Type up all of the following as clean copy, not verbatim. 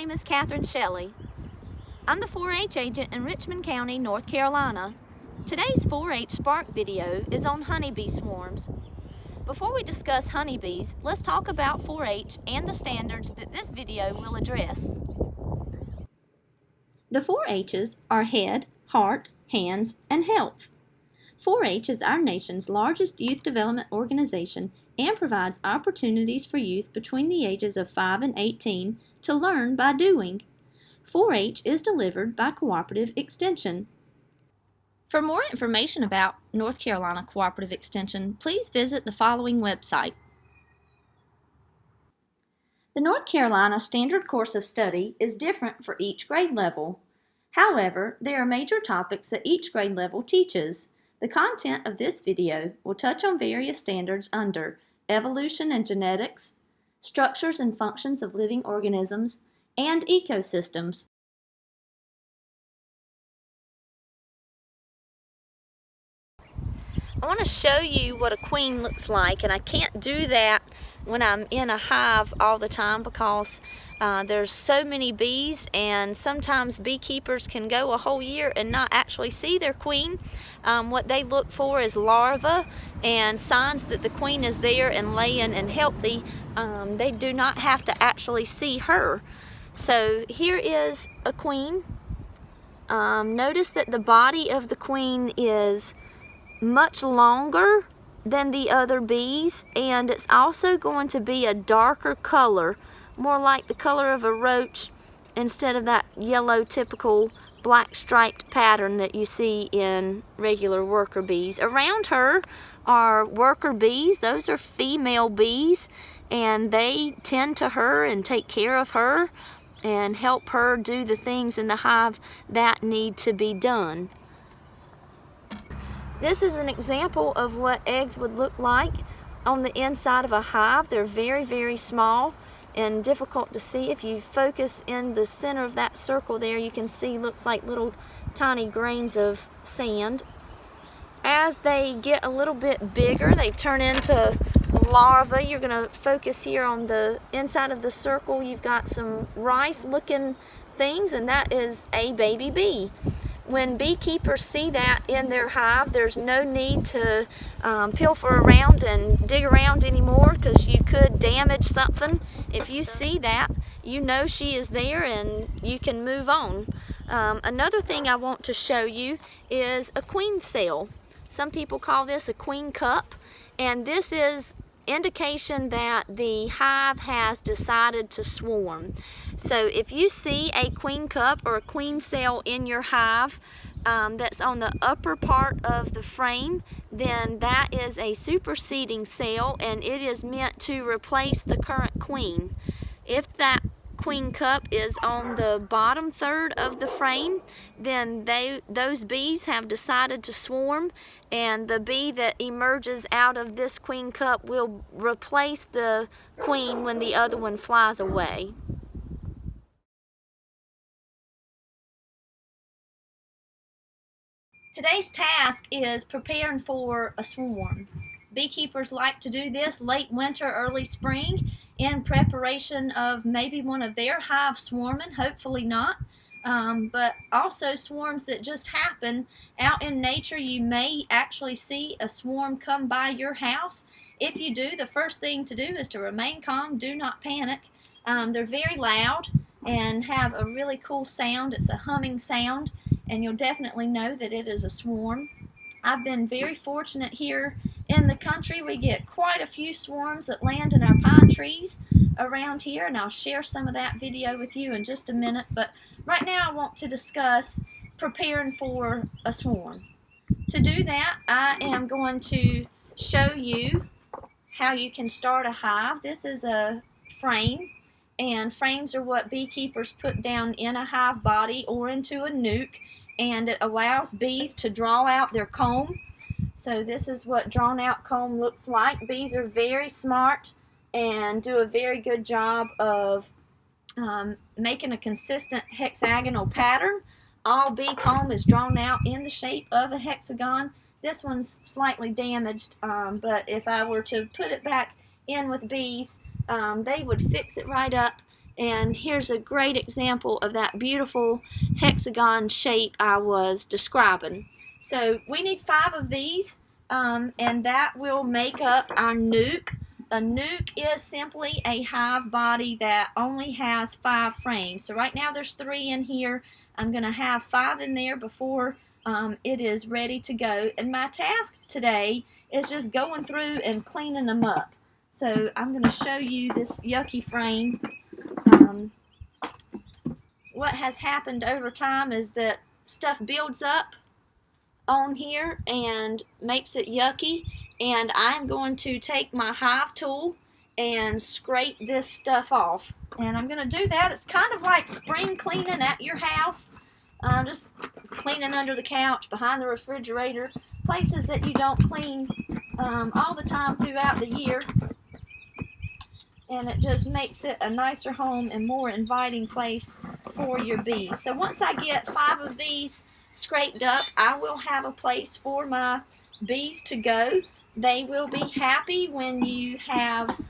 name is Catherine Shelley. I'm the 4-H agent in Richmond County, North Carolina. Today's 4-H Spark video is on honeybee swarms. Before we discuss honeybees, let's talk about 4-H and the standards that this video will address. The 4-H's are head, heart, hands, and health. 4-H is our nation's largest youth development organization and provides opportunities for youth between the ages of 5 and 18 to learn by doing. 4-H is delivered by Cooperative Extension. For more information about North Carolina Cooperative Extension, please visit the following website. The North Carolina Standard Course of Study is different for each grade level. However, there are major topics that each grade level teaches. The content of this video will touch on various standards under evolution and genetics, structures and functions of living organisms, and ecosystems. I want to show you what a queen looks like, and I can't do that when I'm in a hive all the time because there's so many bees, and sometimes beekeepers can go a whole year and not actually see their queen. What they look for is larvae and signs that the queen is there and laying and healthy. They do not have to actually see her. So here is a queen. Notice that the body of the queen is much longer than the other bees, and it's also going to be a darker color, more like the color of a roach instead of that yellow typical black striped pattern that you see in regular worker bees. Around her are worker bees. Those are female bees, and they tend to her and take care of her and help her do the things in the hive that need to be done. This is an example of what eggs would look like on the inside of a hive. They're very, very small and difficult to see. If you focus in the center of that circle there, you can see looks like little tiny grains of sand. As they get a little bit bigger, they turn into larvae. You're going to focus here on the inside of the circle. You've got some rice-looking things, and that is a baby bee. When beekeepers see that in their hive, there's no need to pilfer around and dig around anymore because you could damage something. If you see that, you know she is there and you can move on. Another thing I want to show you is a queen cell. Some people call this a queen cup, and this is indication that the hive has decided to swarm. So if you see a queen cup or a queen cell in your hive that's on the upper part of the frame, then that is a superseding cell, and it is meant to replace the current queen. If that queen cup is on the bottom third of the frame, then those bees have decided to swarm, and the bee that emerges out of this queen cup will replace the queen when the other one flies away. Today's task is preparing for a swarm. Beekeepers like to do this late winter, early spring in preparation of maybe one of their hives swarming, hopefully not, but also swarms that just happen out in nature. You may actually see a swarm come by your house. If you do, the first thing to do is to remain calm, do not panic. They're very loud and have a really cool sound. It's a humming sound, and you'll definitely know that it is a swarm. I've been very fortunate here in the country. We get quite a few swarms that land in our pine trees around here, and I'll share some of that video with you in just a minute. But right now I want to discuss preparing for a swarm. To do that, I am going to show you how you can start a hive. This is a frame, and frames are what beekeepers put down in a hive body or into a nuke, and it allows bees to draw out their comb. So this is what drawn out comb looks like. Bees are very smart and do a very good job of making a consistent hexagonal pattern. All bee comb is drawn out in the shape of a hexagon. This one's slightly damaged, but if I were to put it back in with bees, they would fix it right up And here's a great example of that beautiful hexagon shape I was describing. So we need 5 of these, and that will make up our nuke. A nuke is simply a hive body that only has 5 frames. So right now there's 3 in here. I'm going to have 5 in there before it is ready to go. And my task today is just going through and cleaning them up. So I'm going to show you this yucky frame. What has happened over time is that stuff builds up on here and makes it yucky, and I'm going to take my hive tool and scrape this stuff off, and I'm going to do that. It's kind of like spring cleaning at your house, just cleaning under the couch, behind the refrigerator, places that you don't clean all the time throughout the year, and it just makes it a nicer home and more inviting place for your bees. So once I get 5 of these scraped up, I will have a place for my bees to go. They will be happy when you have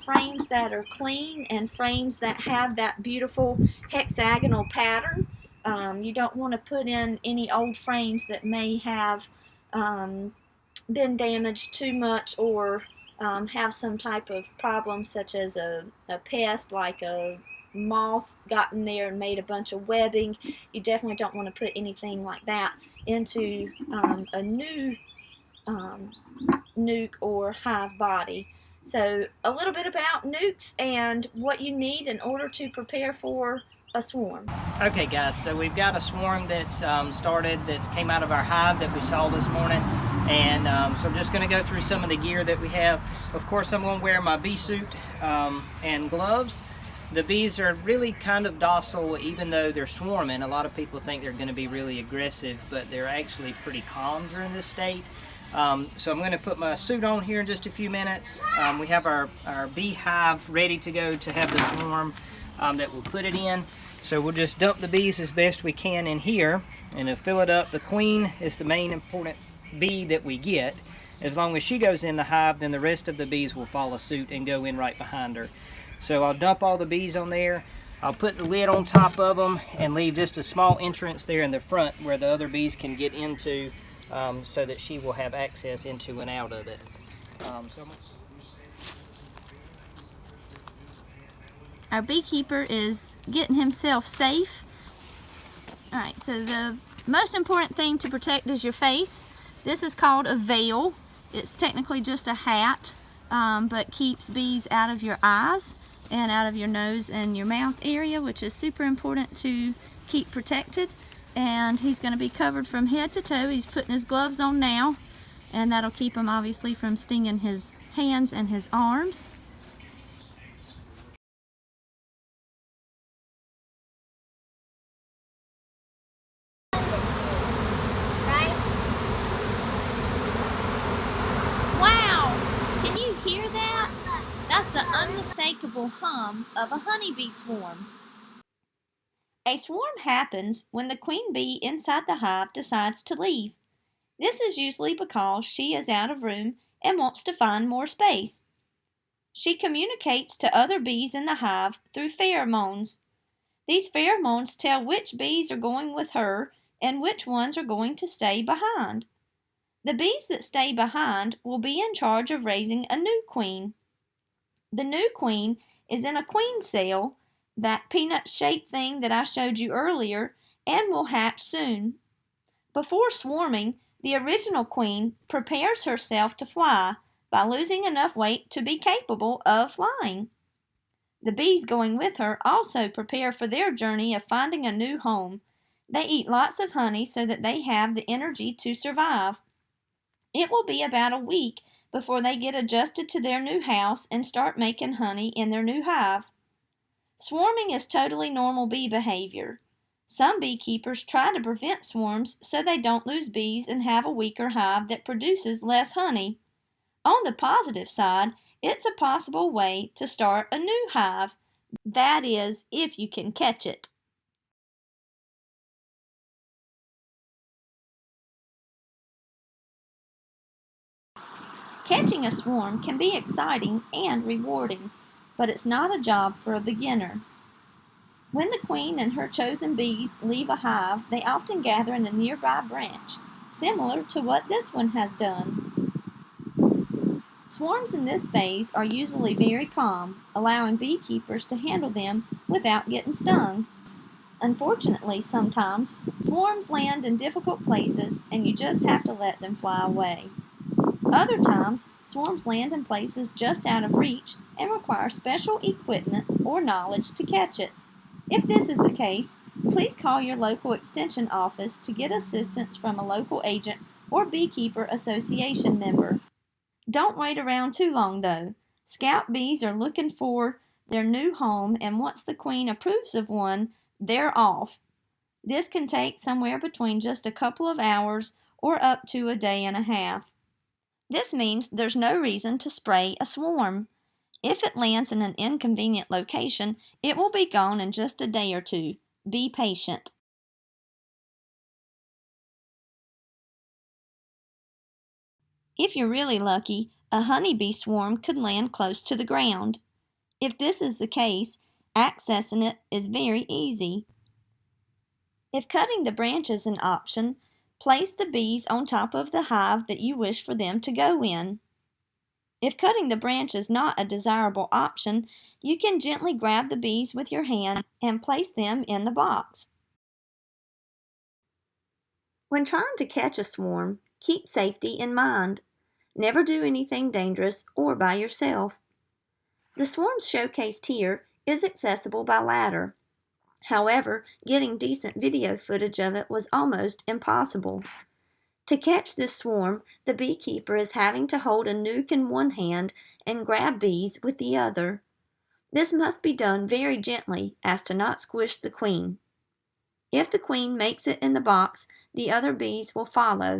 frames that are clean and frames that have that beautiful hexagonal pattern. You don't want to put in any old frames that may have been damaged too much or have some type of problem, such as a pest like a moth got in there and made a bunch of webbing. You definitely don't want to put anything like that into a new nuke or hive body. So a little bit about nukes and what you need in order to prepare for a swarm. Okay guys, so we've got a swarm that's started, that's came out of our hive that we saw this morning, and so I'm just going to go through some of the gear that we have. Of course, I'm going to wear my bee suit and gloves. The bees are really kind of docile even though they're swarming. A lot of people think they're going to be really aggressive, but they're actually pretty calm during this state. So I'm going to put my suit on here in just a few minutes. We have our beehive ready to go to have the swarm that we'll put it in. So we'll just dump the bees as best we can in here and to fill it up. The queen is the main important bee that we get. As long as she goes in the hive, then the rest of the bees will follow suit and go in right behind her. So I'll dump all the bees on there. I'll put the lid on top of them and leave just a small entrance there in the front where the other bees can get into, so that she will have access into and out of it. Our beekeeper is getting himself safe. Alright, so the most important thing to protect is your face. This is called a veil. It's technically just a hat, but keeps bees out of your eyes and out of your nose and your mouth area, which is super important to keep protected. And he's going to be covered from head to toe. He's putting his gloves on now, and that'll keep him obviously from stinging his hands and his arms. That's the unmistakable hum of a honeybee swarm. A swarm happens when the queen bee inside the hive decides to leave. This is usually because she is out of room and wants to find more space. She communicates to other bees in the hive through pheromones. These pheromones tell which bees are going with her and which ones are going to stay behind. The bees that stay behind will be in charge of raising a new queen. The new queen is in a queen cell, that peanut-shaped thing that I showed you earlier, and will hatch soon. Before swarming, the original queen prepares herself to fly by losing enough weight to be capable of flying. The bees going with her also prepare for their journey of finding a new home. They eat lots of honey so that they have the energy to survive. It will be about a week before they get adjusted to their new house and start making honey in their new hive. Swarming is totally normal bee behavior. Some beekeepers try to prevent swarms so they don't lose bees and have a weaker hive that produces less honey. On the positive side, it's a possible way to start a new hive. That is, if you can catch it. Catching a swarm can be exciting and rewarding. but it's not a job for a beginner. When the queen and her chosen bees leave a hive, they often gather in a nearby branch, similar to what this one has done. Swarms in this phase are usually very calm, allowing beekeepers to handle them without getting stung. Unfortunately, sometimes, swarms land in difficult places and you just have to let them fly away. Other times, swarms land in places just out of reach and require special equipment or knowledge to catch it. If this is the case, please call your local extension office to get assistance from a local agent or beekeeper association member. Don't wait around too long though. Scout bees are looking for their new home, and once the queen approves of one, they're off. This can take somewhere between just a couple of hours or up to a day and a half. This means there's no reason to spray a swarm. If it lands in an inconvenient location, it will be gone in just a day or two. Be patient. If you're really lucky, a honeybee swarm could land close to the ground. If this is the case, accessing it is very easy. If cutting the branch is an option, place the bees on top of the hive that you wish for them to go in. If cutting the branch is not a desirable option, you can gently grab the bees with your hand and place them in the box. When trying to catch a swarm, keep safety in mind. Never do anything dangerous or by yourself. The swarms showcased here is accessible by ladder. However, getting decent video footage of it was almost impossible. To catch this swarm, the beekeeper is having to hold a nuke in one hand and grab bees with the other. This must be done very gently as to not squish the queen. If the queen makes it in the box, the other bees will follow.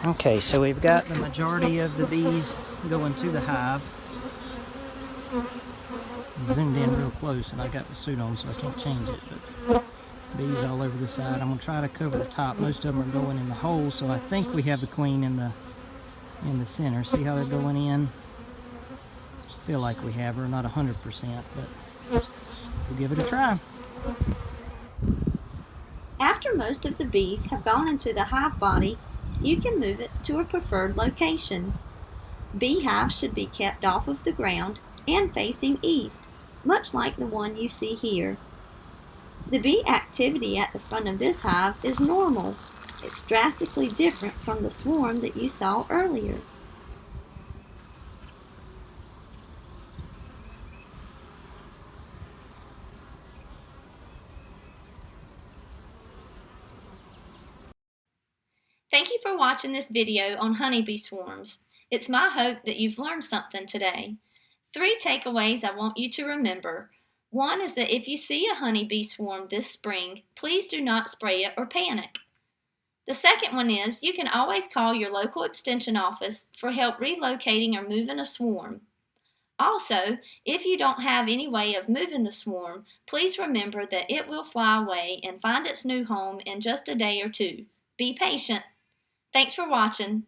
Okay, so we've got the majority of the bees going to the hive. Zoomed in real close and I got the suit on so I can't change it, but bees all over the side. I'm going to try to cover the top. Most of them are going in the hole, so I think we have the queen in the center. See how they're going in? Feel like we have her, not 100%, but we'll give it a try. After most of the bees have gone into the hive body, you can move it to a preferred location. Beehives should be kept off of the ground and facing east, much like the one you see here. The bee activity at the front of this hive is normal. It's drastically different from the swarm that you saw earlier. Thank you for watching this video on honeybee swarms. It's my hope that you've learned something today. 3 takeaways I want you to remember. One is that if you see a honeybee swarm this spring, please do not spray it or panic. The second one is you can always call your local extension office for help relocating or moving a swarm. Also, if you don't have any way of moving the swarm, please remember that it will fly away and find its new home in just a day or two. Be patient. Thanks for watching.